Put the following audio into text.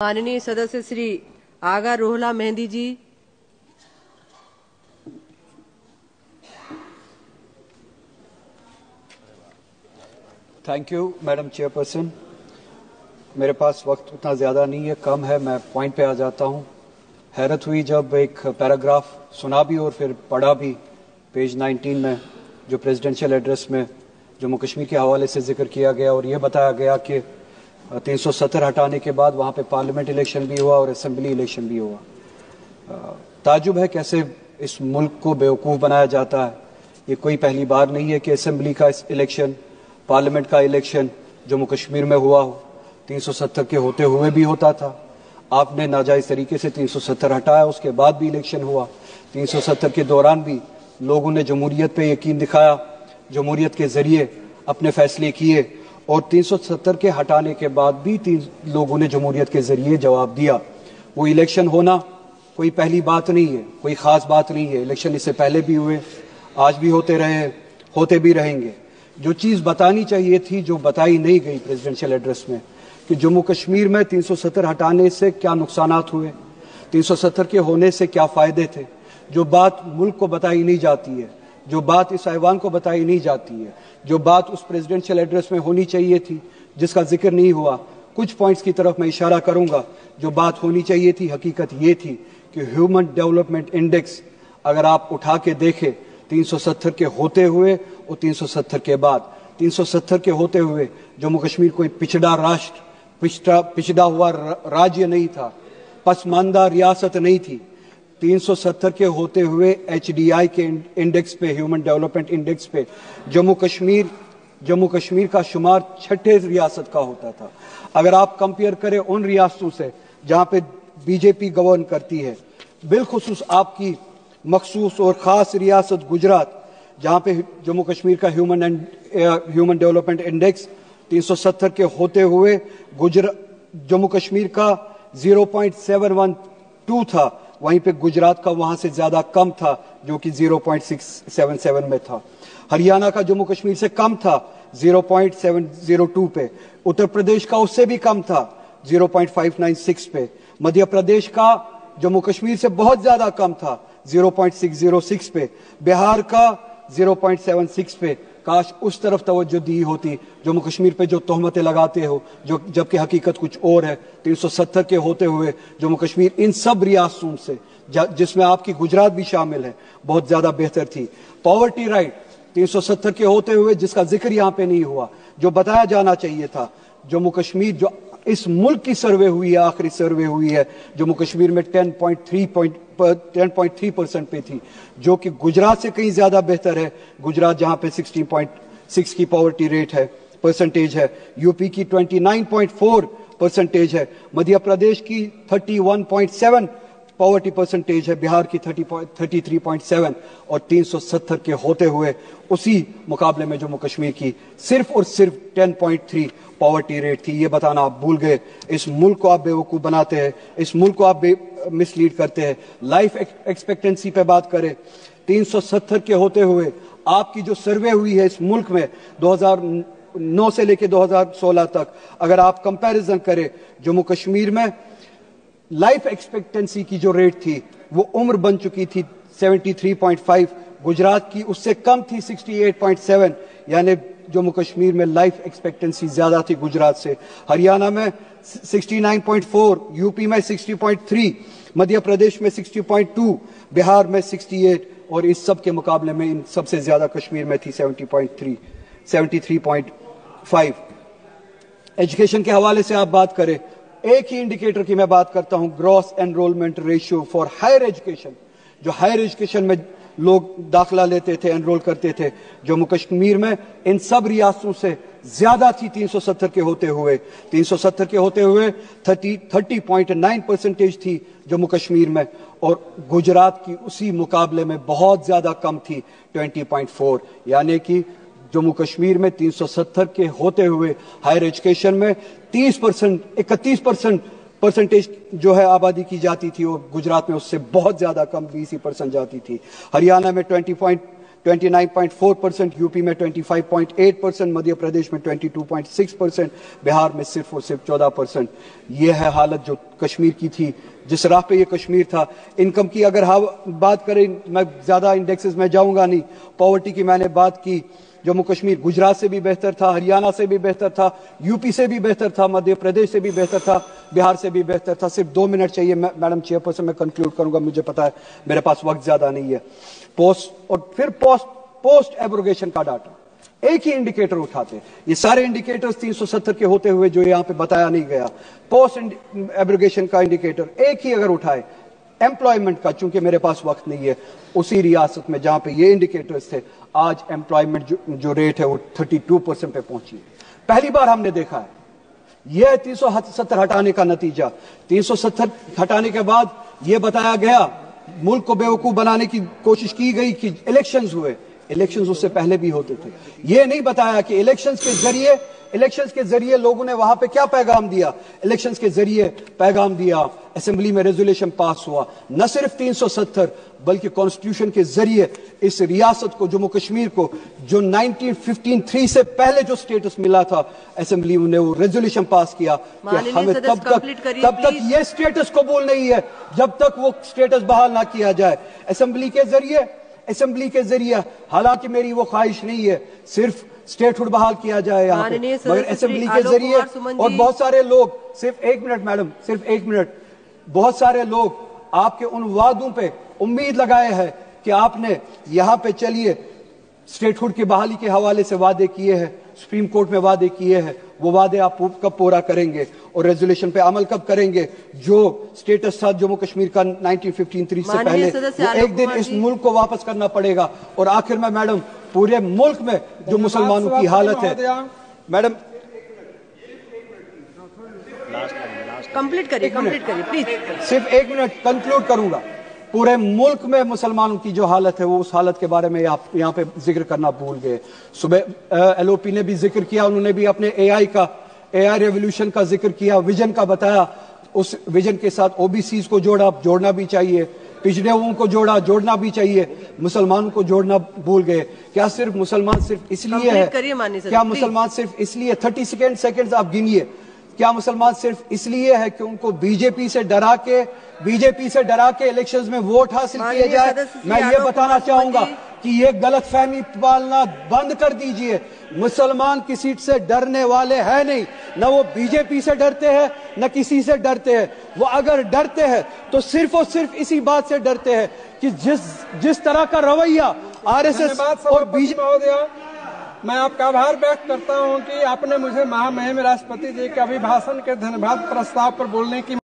माननीय सदस्य Shri Agha Ruhullah Mehdi ji. Thank you madam chairperson. मेरे पास वक्त उतना ज़्यादा नहीं है, कम है, मैं पॉइंट पे आ जाता हूँ। हैरत हुई जब एक पैराग्राफ सुना भी और फिर पढ़ा भी पेज 19 में, जो प्रेसिडेंशियल एड्रेस में जम्मू कश्मीर के हवाले से जिक्र किया गया और ये बताया गया कि 370 हटाने के बाद वहाँ पे पार्लियामेंट इलेक्शन भी हुआ और असेंबली इलेक्शन भी हुआ। ताजुब है कैसे इस मुल्क को बेवकूफ़ बनाया जाता है। ये कोई पहली बार नहीं है कि असेंबली का इलेक्शन, पार्लियामेंट का इलेक्शन जम्मू कश्मीर में हुआ हो। 370 के होते हुए भी होता था, आपने नाजायज़ तरीके से 370 हटाया, उसके बाद भी इलेक्शन हुआ। 370 के दौरान भी लोगों ने जमहूरियत पे यकीन दिखाया, जमहूरियत के ज़रिए अपने फैसले किए और 370 के हटाने के बाद भी लोगों ने जमहूरियत के ज़रिए जवाब दिया। वो इलेक्शन होना कोई पहली बात नहीं है, कोई ख़ास बात नहीं है। इलेक्शन इससे पहले भी हुए, आज भी होते रहे, होते भी रहेंगे। जो चीज़ बतानी चाहिए थी, जो बताई नहीं गई प्रेसिडेंशियल एड्रेस में, कि जम्मू कश्मीर में 370 हटाने से क्या नुकसानात हुए, 370 के होने से क्या फ़ायदे थे, जो बात मुल्क को बताई नहीं जाती है, जो बात इस ऐवान को बताई नहीं जाती है, जो बात उस प्रेसिडेंशियल एड्रेस में होनी चाहिए थी, जिसका जिक्र नहीं हुआ। कुछ पॉइंट्स की तरफ मैं इशारा करूंगा। जो बात होनी चाहिए थी, हकीकत ये थी कि ह्यूमन डेवलपमेंट इंडेक्स अगर आप उठा के देखें 370 के होते हुए और 370 के बाद, 370 के होते हुए जम्मू कश्मीर कोई पिछड़ा राष्ट्र, पिछड़ा हुआ राज्य नहीं था, पसमानदा रियासत नहीं थी। 370 के होते हुए HDI के इंडेक्स पे, ह्यूमन डेवलपमेंट इंडेक्स पे जम्मू कश्मीर का शुमार 6ठे रियासत का होता था। अगर आप कंपेयर करें उन रियासतों से जहां पे बीजेपी गवर्न करती है, बिलखुसूस आपकी मखसूस और ख़ास रियासत गुजरात, जहां पे जम्मू कश्मीर का ह्यूमन डेवलपमेंट इंडेक्स 370 के होते हुए जम्मू कश्मीर का 0.712 था, वहीं पे गुजरात का वहां से ज्यादा कम था, जो कि 0.677 में था। हरियाणा का जम्मू कश्मीर से कम था, 0.702 पे। उत्तर प्रदेश का उससे भी कम था, 0.596 पे। मध्य प्रदेश का जम्मू कश्मीर से बहुत ज्यादा कम था, 0.606 पे। बिहार का 0.76 पे। काश उस तरफ तवज्जो दी होती। जम्मू कश्मीर पे जो तोहमतें लगाते हो, जो जबकि हकीकत कुछ और है। 370 के होते हुए जम्मू कश्मीर इन सब रियासतों से, जिसमें आपकी गुजरात भी शामिल है, बहुत ज्यादा बेहतर थी। पॉवर्टी राइट 370 के होते हुए, जिसका जिक्र यहाँ पे नहीं हुआ, जो बताया जाना चाहिए था, जम्मू कश्मीर जो इस मुल्क की सर्वे हुई है, आखिरी सर्वे हुई है, जम्मू कश्मीर में 10.3% पे थी, जो कि गुजरात से कहीं ज्यादा बेहतर है। गुजरात जहां पे 16.6 की पॉवर्टी रेट है, परसेंटेज है, यूपी की 29.4% है, मध्य प्रदेश की 31.7 पॉवर्टी परसेंटेज है, बिहार की 33.7 और 370 के होते हुए उसी मुकाबले में जम्मू कश्मीर की सिर्फ और सिर्फ 10.3 पॉवर्टी रेट थी। ये बताना आप भूल गए। इस मुल्क को आप बेवकूफ़ बनाते हैं, इस मुल्क को आप मिसलीड करते हैं। लाइफ एक्सपेक्टेंसी पे बात करें, 370 के होते हुए आपकी जो सर्वे हुई है इस मुल्क में 2009 से लेकर 2016 तक, अगर आप कंपैरिजन करें, जम्मू कश्मीर में लाइफ एक्सपेक्टेंसी की जो रेट थी वो उम्र बन चुकी थी 73.5, गुजरात की उससे कम थी 68.7, यानी जम्मू कश्मीर में लाइफ एक्सपेक्टेंसी ज्यादा थी गुजरात से। हरियाणा में 69.4, यूपी में 60.3, मध्य प्रदेश में 60.2, बिहार में 68 और इस सब के मुकाबले में इन सबसे ज्यादा कश्मीर में थी 73.5। एजुकेशन के हवाले से आप बात करें, एक ही इंडिकेटर की मैं बात करता हूं, gross enrolment ratio for higher education. जो हायर एजुकेशन में लोग दाखिला लेते थे, एनरोल करते थे, जम्मू कश्मीर में इन सब रियासतों से ज्यादा थी 370 के होते हुए। 370 के होते हुए 30.9% थी जम्मू कश्मीर में, और गुजरात की उसी मुकाबले में बहुत ज्यादा कम थी 20.4, यानी कि जम्मू कश्मीर में 370 के होते हुए हायर एजुकेशन में 31% परसेंटेज जो है आबादी की जाती थी, और गुजरात में उससे बहुत ज्यादा कम 20% जाती थी। हरियाणा में 29.4%, यूपी में 25.8%, मध्य प्रदेश में 22.6%, बिहार में सिर्फ और सिर्फ 14%। ये है हालत जो कश्मीर की थी, जिस राह पे ये कश्मीर था। इनकम की अगर बात करें, मैं ज्यादा इंडेक्सेस में जाऊंगा नहीं। पॉवर्टी की मैंने बात की, जम्मू कश्मीर गुजरात से भी बेहतर था, हरियाणा से भी बेहतर था, यूपी से भी बेहतर था, मध्य प्रदेश से भी बेहतर था, बिहार से भी बेहतर था। सिर्फ 2 मिनट चाहिए मैडम चेयरपर्सन, मैं कंक्लूड करूंगा, मुझे पता है मेरे पास वक्त ज्यादा नहीं है। पोस्ट एब्रोगेशन का डाटा, एक ही इंडिकेटर उठाते, ये सारे इंडिकेटर्स 370 के होते हुए जो यहाँ पे बताया नहीं गया, पोस्ट एब्रोगेशन का इंडिकेटर एक ही अगर उठाए, एम्प्लॉयमेंट का, चूंकि मेरे पास वक्त नहीं है, उसी रियासत में जहां पे ये इंडिकेटर्स थे, आज एम्प्लॉयमेंट जो रेट है वो 32% पे पहुंची है। पहली बार हमने देखा है। यह 370 हटाने का नतीजा। 370 हटाने के बाद यह बताया गया, मुल्क को बेवकूफ बनाने की कोशिश की गई कि इलेक्शंस हुए। इलेक्शंस उससे पहले भी होते थे। यह नहीं बताया कि इलेक्शंस के जरिए लोगों ने वहां पे क्या पैगाम दिया। इलेक्शंस के जरिए पैगाम दिया, असेंबली में रेजोल्यूशन पास हुआ, न सिर्फ 370 बल्कि कॉन्स्टिट्यूशन के जरिए इस रियासत को, जम्मू कश्मीर को, जो 1953 से पहले जो स्टेटस मिला था, असेंबली ने वो रेजोल्यूशन पास किया कि हमें तब तक ये स्टेटस कबूल नहीं है जब तक वो स्टेटस बहाल ना किया जाए। असेंबली के जरिए, हालांकि मेरी वो ख्वाहिश नहीं है सिर्फ स्टेटहुड बहाल किया जाए यहाँ पे, मगर असेंबली के जरिए। और बहुत सारे लोग, सिर्फ 1 मिनट मैडम, सिर्फ 1 मिनट, बहुत सारे लोग आपके उन वादों पे उम्मीद लगाए हैं कि आपने यहाँ पे चलिए स्टेटहुड की बहाली के हवाले से वादे किए हैं, सुप्रीम कोर्ट में वादे किए हैं, वो वादे आप कब पूरा करेंगे और रेजोल्यूशन पे अमल कब करेंगे। जो स्टेटस था जम्मू कश्मीर का 1953 से पहले, वो एक दिन इस मुल्क को वापस करना पड़ेगा। और आखिर में मैडम, पूरे मुल्क में जो मुसलमानों की हालत है, मैडम कंप्लीट करिए प्लीज। सिर्फ 1 मिनट कंक्लूड करूंगा। पूरे मुल्क में मुसलमानों की जो हालत है, वो उस हालत के बारे में आप यहाँ पे जिक्र करना भूल गए। सुबह एलओपी ने भी जिक्र किया, उन्होंने भी अपने एआई रेवोल्यूशन का जिक्र किया, विजन का बताया। उस विजन के साथ ओबीसीज को जोड़ना भी चाहिए, पिछड़े हुओं को जोड़ना भी चाहिए, मुसलमानों को जोड़ना भूल गए। क्या सिर्फ मुसलमान सिर्फ इसलिए है, क्या मुसलमान सिर्फ इसलिए, 30 सेकेंड आप गिनिए, क्या मुसलमान सिर्फ इसलिए है कि उनको बीजेपी से डरा के इलेक्शंस में वोट हासिल किए जाए? मैं ये बताना चाहूंगा कि ये गलतफहमी पालना बंद कर दीजिए। मुसलमान किसी से डरने वाले हैं नहीं, न वो बीजेपी से डरते हैं न किसी से डरते हैं। वो अगर डरते हैं तो सिर्फ और सिर्फ इसी बात से डरते हैं कि जिस तरह का रवैया आरएसएस और बीजेपी। मैं आपका आभार व्यक्त करता हूं कि आपने मुझे महामहिम राष्ट्रपति जी के अभिभाषण के धन्यवाद प्रस्ताव पर बोलने की